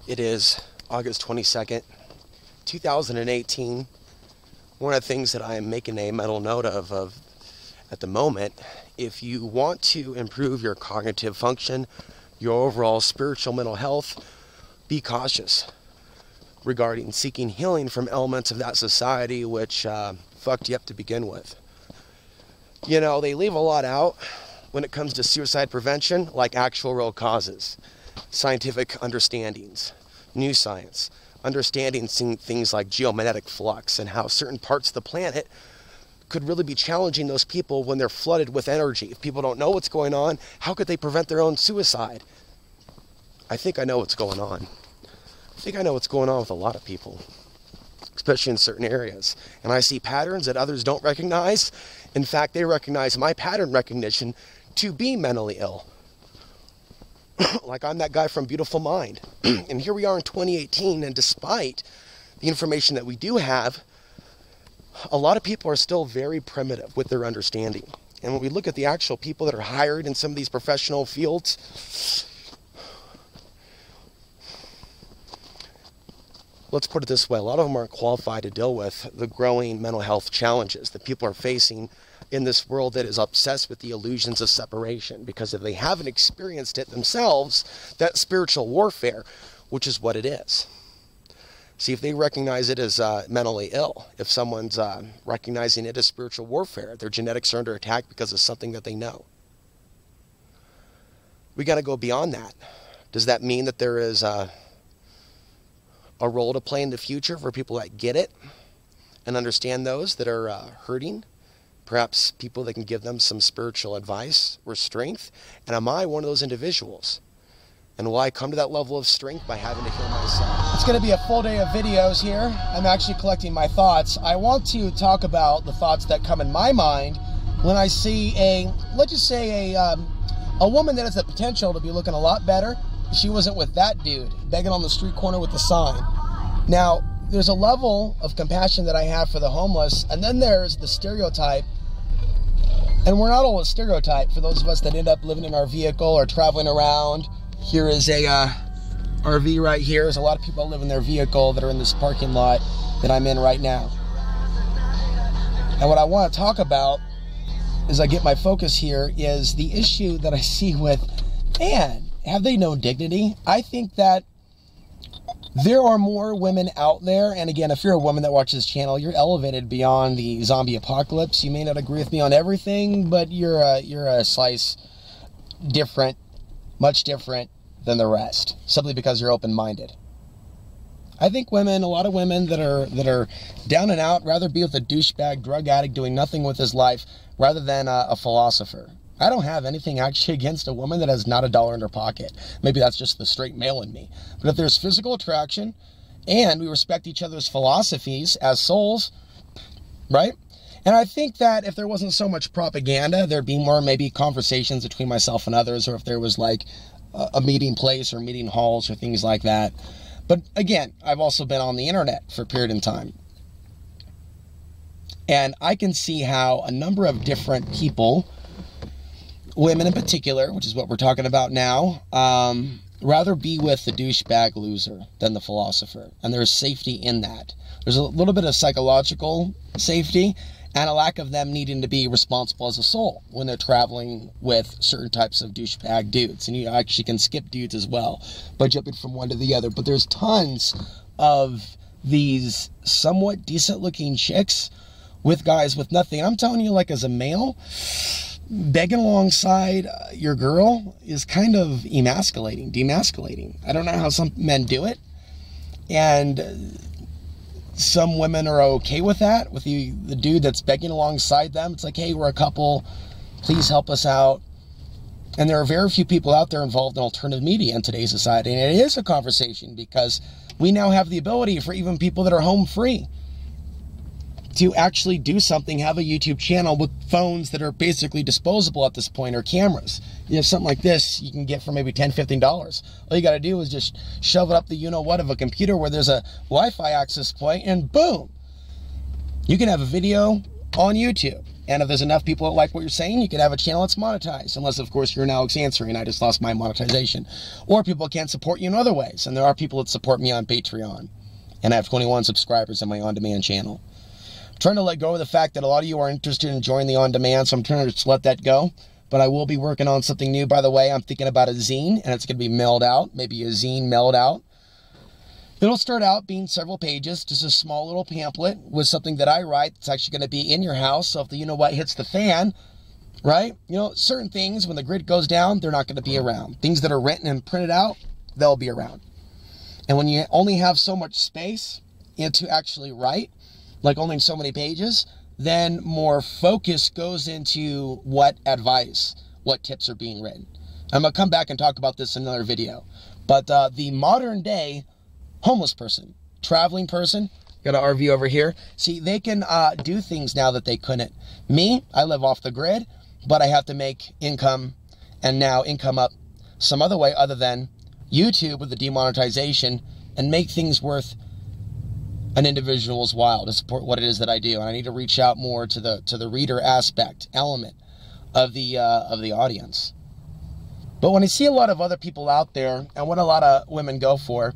It is August 22nd, 2018. One of the things that I am making a mental note of at the moment, if you want to improve your cognitive function, your overall spiritual mental health, be cautious regarding seeking healing from elements of that society which fucked you up to begin with. You know, they leave a lot out when it comes to suicide prevention, like actual real causes, scientific understandings, new science, understanding things like geomagnetic flux and how certain parts of the planet could really be challenging those people when they're flooded with energy. If people don't know what's going on, how could they prevent their own suicide? I think I know what's going on. I think I know what's going on with a lot of people, especially in certain areas. And I see patterns that others don't recognize. In fact, they recognize my pattern recognition to be mentally ill. Like I'm that guy from Beautiful Mind. And here we are in 2018, and despite the information that we do have, a lot of people are still very primitive with their understanding. And when we look at the actual people that are hired in some of these professional fields, let's put it this way, a lot of them aren't qualified to deal with the growing mental health challenges that people are facing in this world that is obsessed with the illusions of separation, because if they haven't experienced it themselves, that spiritual warfare, which is what it is. See, if they recognize it as mentally ill, if someone's recognizing it as spiritual warfare, their genetics are under attack because of something that they know. We got to go beyond that. Does that mean that there is a role to play in the future for people that get it and understand those that are hurting? Perhaps people that can give them some spiritual advice or strength. And am I one of those individuals? And will I come to that level of strength by having to heal myself? It's going to be a full day of videos here. I'm actually collecting my thoughts. I want to talk about the thoughts that come in my mind when I see let's just say a woman that has the potential to be looking a lot better. She wasn't with that dude begging on the street corner with the sign. Now, there's a level of compassion that I have for the homeless, and then there's the stereotype. And we're not all a stereotype for those of us that end up living in our vehicle or traveling around. Here is a RV right here. There's a lot of people that live in their vehicle that are in this parking lot that I'm in right now. And what I want to talk about, as I get my focus here, is the issue that I see with, man, have they no dignity? I think that there are more women out there, and again, if you're a woman that watches this channel, you're elevated beyond the zombie apocalypse. You may not agree with me on everything, but you're a slice different, much different than the rest, simply because you're open-minded. I think women, a lot of women that are down and out, rather be with a douchebag drug addict doing nothing with his life rather than a philosopher. I don't have anything actually against a woman that has not a dollar in her pocket. Maybe that's just the straight male in me. But if there's physical attraction and we respect each other's philosophies as souls, right? And I think that if there wasn't so much propaganda, there'd be more maybe conversations between myself and others, or if there was like a meeting place or meeting halls or things like that. But again, I've also been on the internet for a period in time. And I can see how a number of different people, women in particular, which is what we're talking about now, rather be with the douchebag loser than the philosopher. And there's safety in that. There's a little bit of psychological safety and a lack of them needing to be responsible as a soul when they're traveling with certain types of douchebag dudes. And you actually can skip dudes as well by jumping from one to the other. But there's tons of these somewhat decent looking chicks with guys with nothing. I'm telling you, like, as a male, begging alongside your girl is kind of demasculating. I don't know how some men do it, and some women are okay with that, with the dude that's begging alongside them. It's like, hey, we're a couple, please help us out. And there are very few people out there involved in alternative media in today's society, and it is a conversation because we now have the ability for even people that are home free to actually do something, have a YouTube channel with phones that are basically disposable at this point, or cameras. You have something like this you can get for maybe $10, $15. All you got to do is just shove it up the you-know-what of a computer where there's a Wi-Fi access point, and boom, you can have a video on YouTube. And if there's enough people that like what you're saying, you can have a channel that's monetized. Unless, of course, you're Alex answering. I just lost my monetization. Or people can't support you in other ways. And there are people that support me on Patreon. And I have 21 subscribers on my on-demand channel. I'm trying to let go of the fact that a lot of you are interested in joining the on-demand, so I'm trying to just let that go. But I will be working on something new, by the way. I'm thinking about a zine, and it's going to be mailed out. Maybe a zine mailed out. It'll start out being several pages, just a small little pamphlet with something that I write that's actually going to be in your house. So if the you-know-what hits the fan, right? You know, certain things, when the grid goes down, they're not going to be around. Things that are written and printed out, they'll be around. And when you only have so much space to actually write, like only so many pages, then more focus goes into what advice, what tips are being written. I'm going to come back and talk about this in another video. But the modern day homeless person, traveling person, got an RV over here. See, they can do things now that they couldn't. Me, I live off the grid, but I have to make income, and now income up some other way other than YouTube with the demonetization, and make things worth an individual's while to support what it is that I do. And I need to reach out more to the reader aspect, element of the audience. But when I see a lot of other people out there, and what a lot of women go for,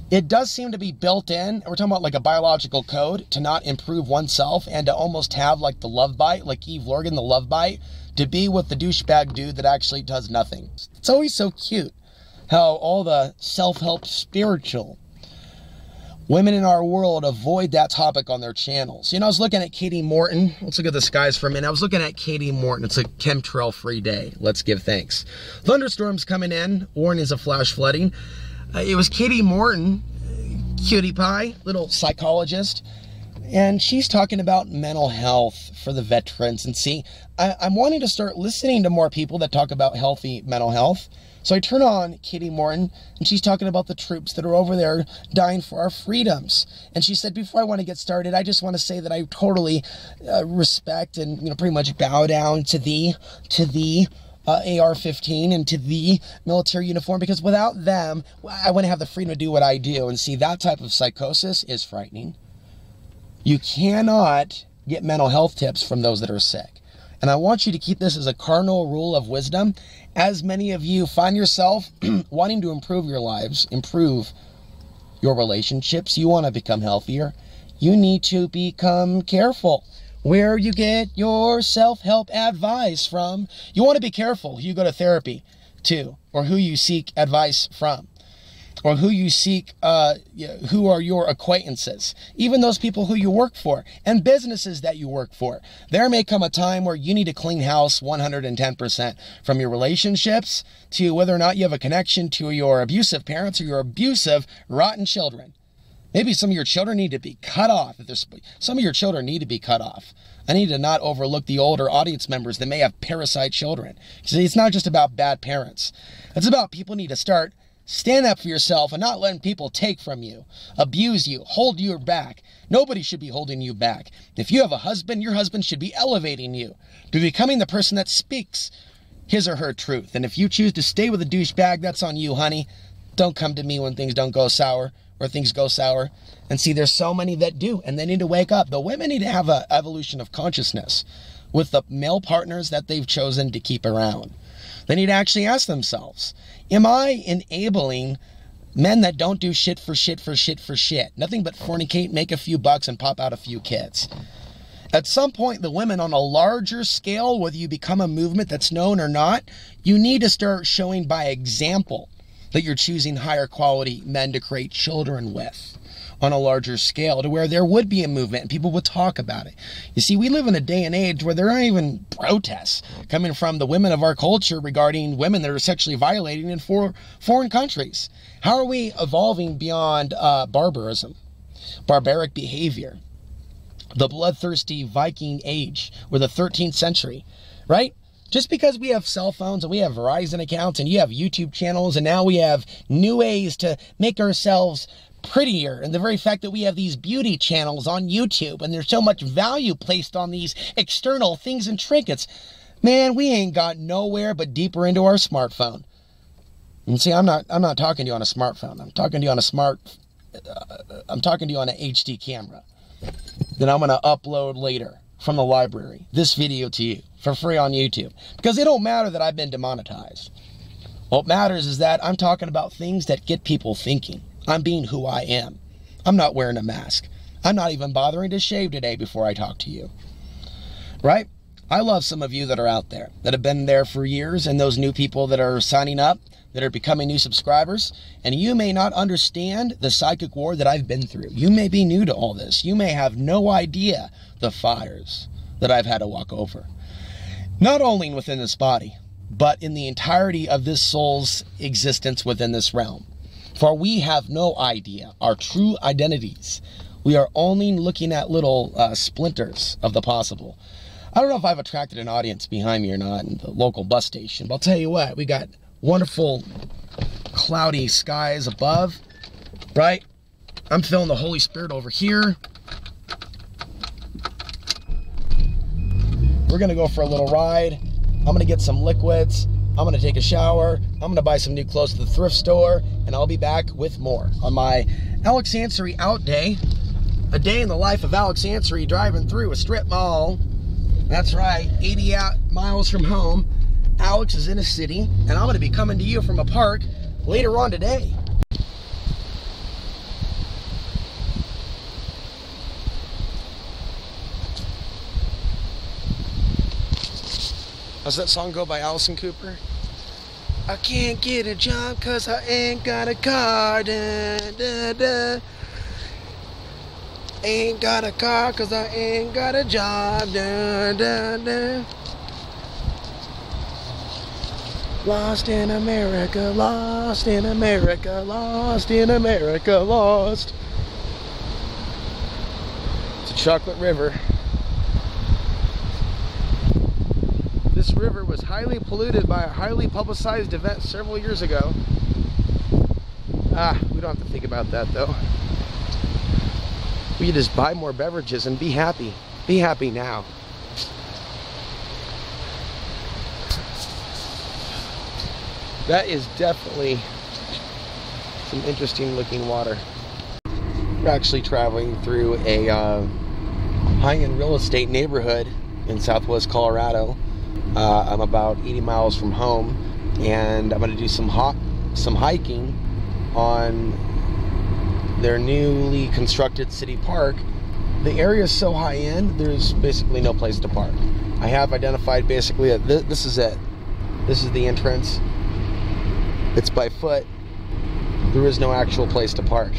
it does seem to be built in. We're talking about like a biological code to not improve oneself and to almost have like the love bite, like Eve Lorgan, the love bite, to be with the douchebag dude that actually does nothing. It's always so cute how all the self-help spiritual women in our world avoid that topic on their channels. You know, I was looking at Katie Morton. Let's look at the skies for a minute. I was looking at Katie Morton. It's a chemtrail-free day. Let's give thanks. Thunderstorms coming in. Warnings of flash flooding. It was Katie Morton, cutie pie, little psychologist, and she's talking about mental health for the veterans. And see, I'm wanting to start listening to more people that talk about healthy mental health. So I turn on Katie Morton, and she's talking about the troops that are over there dying for our freedoms. And she said, before I want to get started, I just want to say that I totally respect and, you know, pretty much bow down to the AR-15 and to the military uniform, because without them, I wouldn't have the freedom to do what I do. And see, that type of psychosis is frightening. You cannot get mental health tips from those that are sick. And I want you to keep this as a cardinal rule of wisdom. As many of you find yourself wanting to improve your lives, improve your relationships, you want to become healthier, you need to become careful where you get your self-help advice from. You want to be careful who you go to therapy to, or who you seek advice from, or who you seek, who are your acquaintances, even those people who you work for, and businesses that you work for. There may come a time where you need to clean house 110%, from your relationships to whether or not you have a connection to your abusive parents or your abusive, rotten children. Maybe some of your children need to be cut off. Some of your children need to be cut off. I need to not overlook the older audience members that may have parasite children. See, it's not just about bad parents. It's about people need to start stand up for yourself and not letting people take from you, abuse you, hold you back. Nobody should be holding you back. If you have a husband, your husband should be elevating you to becoming the person that speaks his or her truth. And if you choose to stay with a douchebag, that's on you, honey. Don't come to me when things don't go sour, or things go sour. And see, there's so many that do, and they need to wake up. The women need to have an evolution of consciousness with the male partners that they've chosen to keep around. They need to actually ask themselves, am I enabling men that don't do shit for shit for shit for shit? Nothing but fornicate, make a few bucks, and pop out a few kids. At some point, the women on a larger scale, whether you become a movement that's known or not, you need to start showing by example that you're choosing higher quality men to create children with on a larger scale, to where there would be a movement and people would talk about it. You see, we live in a day and age where there aren't even protests coming from the women of our culture regarding women that are sexually violating in foreign countries. How are we evolving beyond barbarism, barbaric behavior, the bloodthirsty Viking age, or the 13th century, right? Just because we have cell phones and we have Verizon accounts and you have YouTube channels and now we have new ways to make ourselves prettier, and the very fact that we have these beauty channels on YouTube and there's so much value placed on these external things and trinkets, man, we ain't got nowhere but deeper into our smartphone. And see, I'm not talking to you on a smartphone. I'm talking to you on I'm talking to you on an HD camera that I'm going to upload later from the library this video to you for free on YouTube, because it don't matter that I've been demonetized. What matters is that I'm talking about things that get people thinking. I'm being who I am. I'm not wearing a mask. I'm not even bothering to shave today before I talk to you. Right? I love some of you that are out there, that have been there for years, and those new people that are signing up, that are becoming new subscribers, and you may not understand the psychic war that I've been through. You may be new to all this. You may have no idea the fires that I've had to walk over. Not only within this body, but in the entirety of this soul's existence within this realm. For we have no idea our true identities. We are only looking at little splinters of the possible. I don't know if I've attracted an audience behind me or not in the local bus station, but I'll tell you what, we got wonderful cloudy skies above, right? I'm feeling the Holy Spirit over here. We're gonna go for a little ride. I'm gonna get some liquids. I'm gonna take a shower. I'm gonna buy some new clothes at the thrift store, and I'll be back with more on my Alex Ansary out day. A day in the life of Alex Ansary driving through a strip mall. That's right, 80 miles from home. Alex is in a city, and I'm going to be coming to you from a park later on today. Does that song go by Allison Cooper? I can't get a job 'cause I ain't got a car. Da, da, da. Ain't got a car 'cause I ain't got a job. Da, da, da. Lost in America, lost in America, lost in America, lost. It's a chocolate river. This river was highly polluted by a highly publicized event several years ago. We don't have to think about that though. We just buy more beverages and be happy. Be happy now. That is definitely some interesting looking water. We're actually traveling through a high-end real estate neighborhood in Southwest Colorado. I'm about 80 miles from home, and I'm going to do some hiking on their newly constructed city park. The area is so high-end, there's basically no place to park. I have identified basically that this is it. This is the entrance. It's by foot. There is no actual place to park.